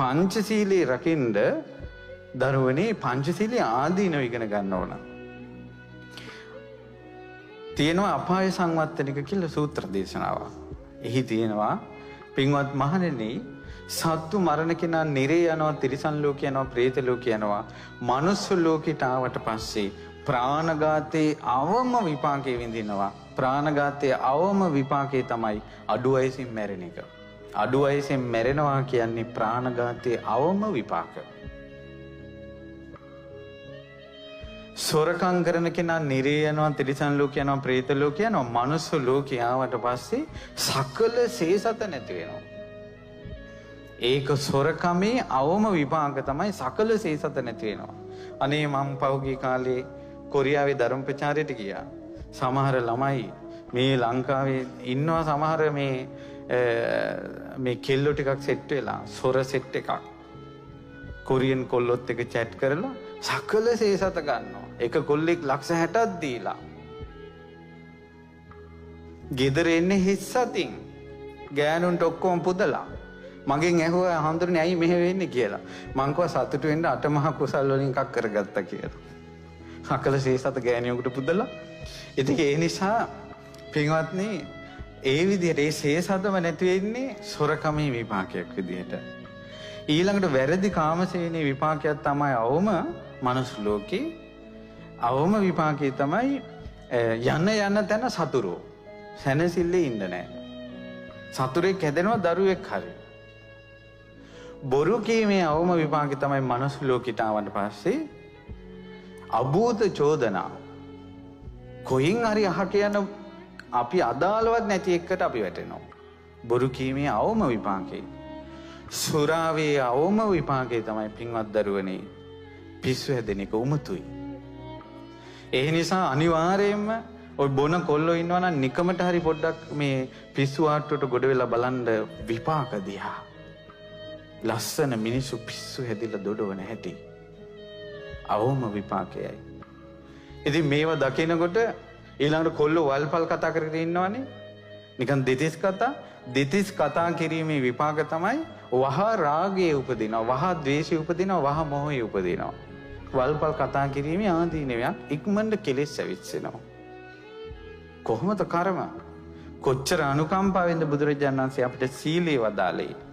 පංචශීලයේ රකින්න දරුවනේ පංචශීලයේ ආදීනව ඉගෙන ගන්න ඕන. තියෙනවා අපාය සංවත්තනික කියලා සූත්‍ර දේශනාවක්. එහි තියෙනවා පින්වත් මහණෙනි සත්තු මරණ කෙනා නිරේ යනවා, තිරිසන් ලෝක යනවා, പ്രേත ලෝක යනවා. මනුස්ස ලෝකයට ආවට පස්සේ ප්‍රාණඝාතයේ අවම විපාකේ විඳිනවා. ප්‍රාණඝාතයේ අවම විපාකේ තමයි අඩු වයසින් මැරෙන එක. අඩු වයසින් මැරෙනවා කියන්නේ ප්‍රාණඝාතයේ අවම විපාක. සොරකම් කරන කෙනා නිරේ යනවා, තිරිසන් ලෝක යනවා, പ്രേත ලෝක යනවා. මනුස්ස ලෝකේ ආවට පස්සේ සකල සේසත නැති වෙනවා. ඒක සොරකමේ අවම විපාක තමයි සකල සේසත නැති වෙනවා. අනේ මම පහුගිය කාලේ කොරියාවේ ධර්ම ප්‍රචාරයට ගියා. සමහර ළමයි මේ ලංකාවේ ඉන්නවා, සමහර මේ කෙල්ලෝ ටිකක් සෙට් වෙලා සොර සෙට් එකක් කොරියන් කොල්ලොත් එක chat කරලා සකල සේසත ගන්නවා. එක කොල්ලෙක් ලක්ෂ 60ක් දීලා ගෙදර එන්නේ හිස් අතින් ගෑනුන්ට ඔක්කොම පුදලා. මගෙන් ඇහුවා හඳුරන්නේ ඇයි මෙහෙ වෙන්නේ කියලා. මං කිව්වා සතුටු වෙන්න අටමහා කුසල් වලින් එකක් කරගත්තා කියලා. සකල සේසත ගෑණියෙකුට පුදලා. ඉතින් ඒ නිසා පින්වත්නි ඒ විදිහට ඒ සේසතම නැති වෙන්නේ සොරකමේ විපාකයක් විදිහට. ඊළඟට වැරදි කාමසේනේ විපාකයක් තමයි අවම මනුස්ස ලෝකේ. අවම විපාකේ තමයි යන තැන සතුරෝ. සැනසille ඉන්න නැහැ. සතුරෙක් හැදෙනවා දරුවෙක් හරි. බොරු කීමේ අවම විපාකේ තමයි මනුස්ස ලෝකෙට ආවට පස්සේ අභූත චෝදනා. කොයින් හරි අහක යන අපි අදාළවත් නැති එකට අපි වැටෙනවා. බොරු කීමේ අවම විපාකේ. සුරාවේ අවම විපාකේ තමයි පින්වත් දරුවනේ පිස්සු හැදෙන එක උමතුයි. ඒ නිසා අනිවාර්යයෙන්ම ඔය බොන කොල්ලෝ ඉන්නවා නම් නිකමට හරි පොඩ්ඩක් මේ පිස්සු ආට්ටුවට ගොඩ වෙලා බලන්න විපාක දිහා. ලස්සන මිනිස්සු පිස්සු හැදිලා දොඩවන හැටි අවම විපාකයයි. ඉතින් මේව දකිනකොට ඊළඟට කොල්ලෝ වල්පල් කතා කරගෙන ඉන්නවනේ. නිකන් දෙතිස් කතා කිරීමේ විපාක තමයි වහා රාගයේ උපදිනවා, වහා ද්වේෂයේ උපදිනවා, වහා මොහයේ උපදිනවා. වල්පල් කතා කිරීමේ ආදීනවයක් ඉක්මනට කෙලෙස් ඇවිස්සෙනවා. කොහොමද කර්ම? කොච්චර අනුකම්පාවෙන්ද බුදුරජාණන් වහන්සේ අපිට සීලය වදාළේ.